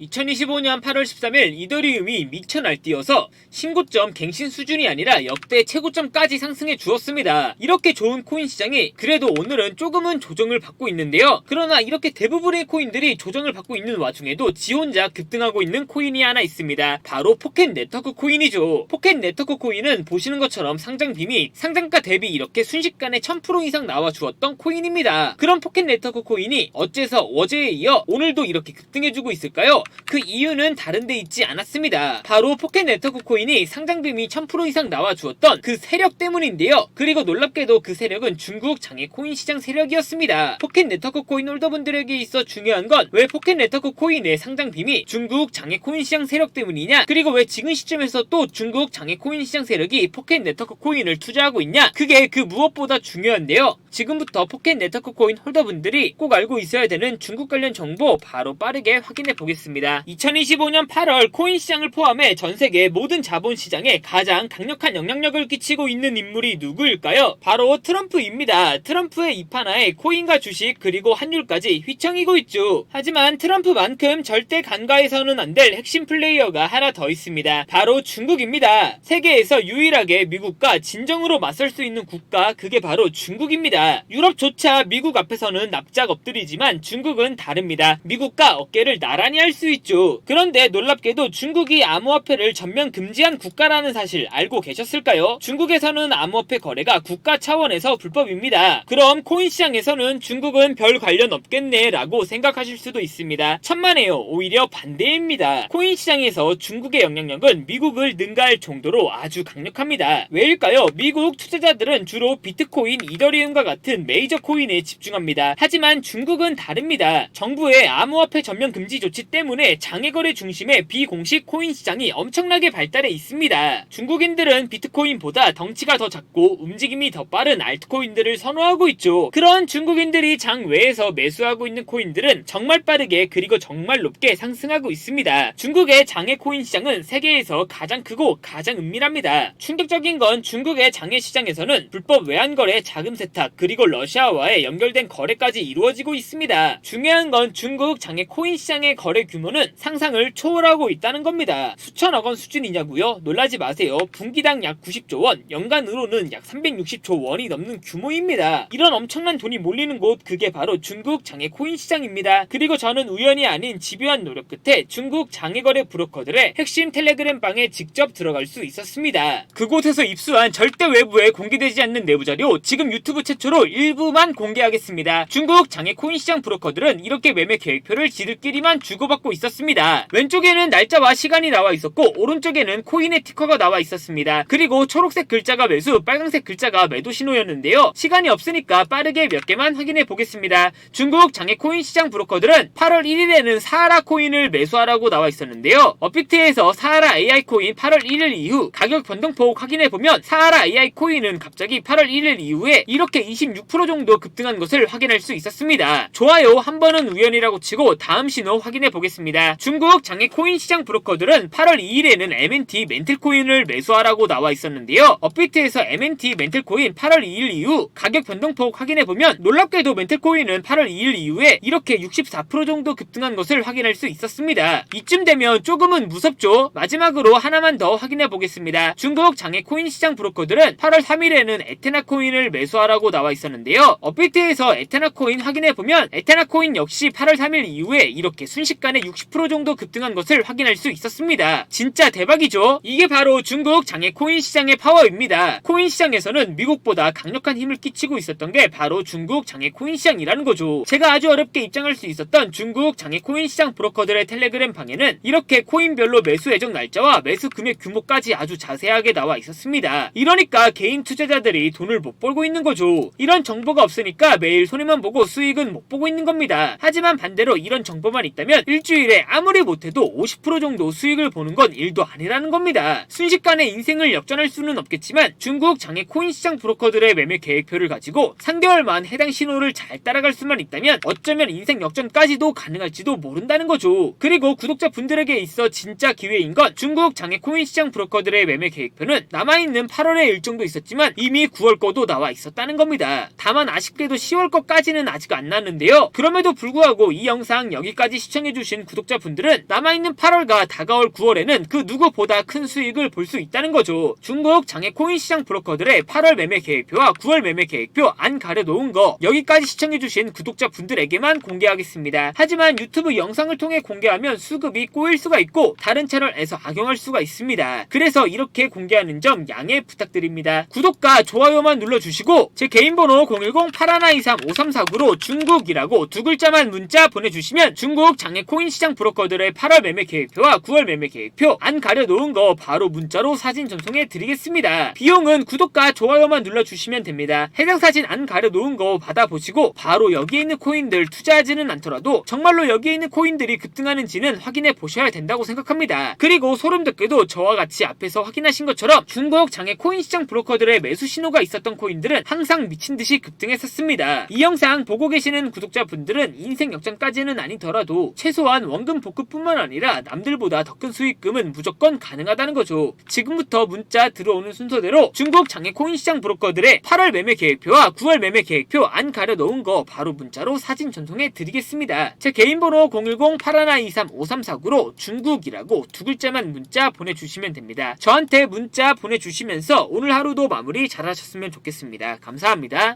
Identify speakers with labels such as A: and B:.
A: 2025년 8월 13일 이더리움이 미쳐 날뛰어서 신고점 갱신 수준이 아니라 역대 최고점까지 상승해 주었습니다. 이렇게 좋은 코인 시장이 그래도 오늘은 조금은 조정을 받고 있는데요. 그러나 이렇게 대부분의 코인들이 조정을 받고 있는 와중에도 지 혼자 급등하고 있는 코인이 하나 있습니다. 바로 포켓 네트워크 코인이죠. 포켓 네트워크 코인은 보시는 것처럼 상장 빔이 상장가 대비 이렇게 순식간에 1000% 이상 나와 주었던 코인입니다. 그런 포켓 네트워크 코인이 어째서 어제에 이어 오늘도 이렇게 급등해주고 있을까요? 그 이유는 다른 데 있지 않았습니다. 바로 포켓 네트워크 코인이 상장빔이 1000% 이상 나와 주었던 그 세력 때문인데요. 그리고 놀랍게도 그 세력은 중국 장외 코인 시장 세력이었습니다. 포켓 네트워크 코인 홀더분들에게 있어 중요한 건 왜 포켓 네트워크 코인의 상장빔이 중국 장외 코인 시장 세력 때문이냐, 그리고 왜 지금 시점에서 또 중국 장외 코인 시장 세력이 포켓 네트워크 코인을 투자하고 있냐, 그게 그 무엇보다 중요한데요. 지금부터 포켓 네트워크 코인 홀더분들이 꼭 알고 있어야 되는 중국 관련 정보 바로 빠르게 확인해 보겠습니다. 2025년 8월 코인 시장을 포함해 전 세계 모든 자본 시장에 가장 강력한 영향력을 끼치고 있는 인물이 누구일까요? 바로 트럼프입니다. 트럼프의 입하나에 코인과 주식 그리고 환율까지 휘청이고 있죠. 하지만 트럼프만큼 절대 간과해서는 안 될 핵심 플레이어가 하나 더 있습니다. 바로 중국입니다. 세계에서 유일하게 미국과 진정으로 맞설 수 있는 국가, 그게 바로 중국입니다. 유럽조차 미국 앞에서는 납작 엎드리지만 중국은 다릅니다. 미국과 어깨를 나란히 할 수 있죠. 그런데 놀랍게도 중국이 암호화폐를 전면 금지한 국가라는 사실 알고 계셨을까요? 중국에서는 암호화폐 거래가 국가 차원에서 불법입니다. 그럼 코인 시장에서는 중국은 별 관련 없겠네 라고 생각하실 수도 있습니다. 천만에요. 오히려 반대입니다. 코인 시장에서 중국의 영향력은 미국을 능가할 정도로 아주 강력합니다. 왜일까요? 미국 투자자들은 주로 비트코인, 이더리움과 같은 메이저 코인에 집중합니다. 하지만 중국은 다릅니다. 정부의 암호화폐 전면 금지 조치 때문에 장외거래 중심의 비공식 코인 시장이 엄청나게 발달해 있습니다. 중국인들은 비트코인보다 덩치가 더 작고 움직임이 더 빠른 알트코인들을 선호하고 있죠. 그런 중국인들이 장외에서 매수하고 있는 코인들은 정말 빠르게 그리고 정말 높게 상승하고 있습니다. 중국의 장외 코인 시장은 세계에서 가장 크고 가장 은밀합니다. 충격적인 건 중국의 장외 시장에서는 불법 외환거래, 자금 세탁, 그리고 러시아와의 연결된 거래까지 이루어지고 있습니다. 중요한 건 중국 장외 코인 시장의 거래 규모는 상상을 초월하고 있다는 겁니다. 수천억 원 수준이냐고요? 놀라지 마세요. 분기당 약 90조 원, 연간으로는 약 360조 원이 넘는 규모입니다. 이런 엄청난 돈이 몰리는 곳, 그게 바로 중국 장외 코인 시장입니다. 그리고 저는 우연이 아닌 집요한 노력 끝에 중국 장외거래 브로커들의 핵심 텔레그램 방에 직접 들어갈 수 있었습니다. 그곳에서 입수한 절대 외부에 공개되지 않는 내부 자료, 지금 유튜브 최초로 일부만 공개하겠습니다. 중국 장외 코인 시장 브로커들은 이렇게 매매 계획표를 지들끼리만 주고받고 있었습니다. 왼쪽에는 날짜와 시간이 나와 있었고 오른쪽에는 코인의 티커가 나와 있었습니다. 그리고 초록색 글자가 매수, 빨간색 글자가 매도 신호였는데요. 시간이 없으니까 빠르게 몇 개만 확인해 보겠습니다. 중국 장외 코인 시장 브로커들은 8월 1일에는 사하라 코인을 매수하라고 나와 있었는데요. 업비트에서 사하라 AI 코인 8월 1일 이후 가격 변동폭 확인해 보면 사하라 AI 코인은 갑자기 8월 1일 이후에 이렇게 26% 정도 급등한 것을 확인할 수 있었습니다. 좋아요, 한 번은 우연이라고 치고 다음 신호 확인해 보겠습니다. 중국 장외 코인 시장 브로커들은 8월 2일에는 MNT 멘틀 코인을 매수하라고 나와 있었는데요. 업비트에서 MNT 멘틀 코인 8월 2일 이후 가격 변동폭 확인해 보면 놀랍게도 멘틀 코인은 8월 2일 이후에 이렇게 64% 정도 급등한 것을 확인할 수 있었습니다. 이쯤 되면 조금은 무섭죠? 마지막으로 하나만 더 확인해 보겠습니다. 중국 장외 코인 시장 브로커들은 8월 3일에는 에테나 코인을 매수하라고 나와 있었는데요. 업비트에서 에테나 코인 확인해 보면 에테나 코인 역시 8월 3일 이후에 이렇게 순식간에 60% 정도 급등한 것을 확인할 수 있었습니다. 진짜 대박이죠? 이게 바로 중국 장외 코인 시장의 파워입니다. 코인 시장에서는 미국보다 강력한 힘을 끼치고 있었던 게 바로 중국 장외 코인 시장이라는 거죠. 제가 아주 어렵게 입장할 수 있었던 중국 장외 코인 시장 브로커들의 텔레그램 방에는 이렇게 코인별로 매수 예정 날짜와 매수 금액 규모까지 아주 자세하게 나와 있었습니다. 이러니까 개인 투자자들이 돈을 못 벌고 있는 거죠. 이런 정보가 없으니까 매일 손해만 보고 수익은 못 보고 있는 겁니다. 하지만 반대로 이런 정보만 있다면 일주일에 아무리 못해도 50% 정도 수익을 보는 건 일도 아니라는 겁니다. 순식간에 인생을 역전할 수는 없겠지만 중국 장외 코인 시장 브로커들의 매매 계획표를 가지고 3개월만 해당 신호를 잘 따라갈 수만 있다면 어쩌면 인생 역전까지도 가능할지도 모른다는 거죠. 그리고 구독자분들에게 있어 진짜 기회인 건 중국 장외 코인 시장 브로커들의 매매 계획표는 남아있는 8월의 일정도 있었지만 이미 9월 거도 나와 있었다는 겁니다. 다만 아쉽게도 10월 거까지는 아직 안 났는데요. 그럼에도 불구하고 이 영상 여기까지 시청해주신 구독자분들은 남아있는 8월과 다가올 9월에는 그 누구보다 큰 수익을 볼 수 있다는 거죠. 중국 장외 코인 시장 브로커들의 8월 매매 계획표와 9월 매매 계획표 안 가려놓은 거 여기까지 시청해주신 구독자분들에게만 공개하겠습니다. 하지만 유튜브 영상을 통해 공개하면 수급이 꼬일 수가 있고 다른 채널에서 악용할 수가 있습니다. 그래서 이렇게 공개하는 점 양해 부탁드립니다. 구독과 좋아요만 눌러주시고 제 개인 번호 010-8123-5349로 중국이라고 두 글자만 문자 보내주시면 중국 장외 코인 시장 브로커들의 8월 매매 계획표와 9월 매매 계획표 안 가려놓은 거 바로 문자로 사진 전송해 드리겠습니다. 비용은 구독과 좋아요만 눌러주시면 됩니다. 해당 사진 안 가려놓은 거 받아보시고 바로 여기에 있는 코인들 투자하지는 않더라도 정말로 여기에 있는 코인들이 급등하는지는 확인해 보셔야 된다고 생각합니다. 그리고 소름 돋게도 저와 같이 앞에서 확인하신 것처럼 중국 장외 코인 시장 브로커들의 매수 신호가 있었던 코인들은 항상 미친듯이 급등했었습니다. 이 영상 보고 계시는 구독자분들은 인생 역전까지는 아니더라도 최소한 원금 복구뿐만 아니라 남들보다 더 큰 수익금은 무조건 가능하다는 거죠. 지금부터 문자 들어오는 순서대로 중국 장외 코인 시장 브로커들의 8월 매매 계획표와 9월 매매 계획표 안 가려놓은 거 바로 문자로 사진 전송해 드리겠습니다. 제 개인 번호 010-8123-5349로 중국이라고 두 글자만 문자 보내주시면 됩니다. 저한테 문자 보내주시면서 오늘 하루도 마무리 잘하셨으면 좋겠습니다. 감사합니다.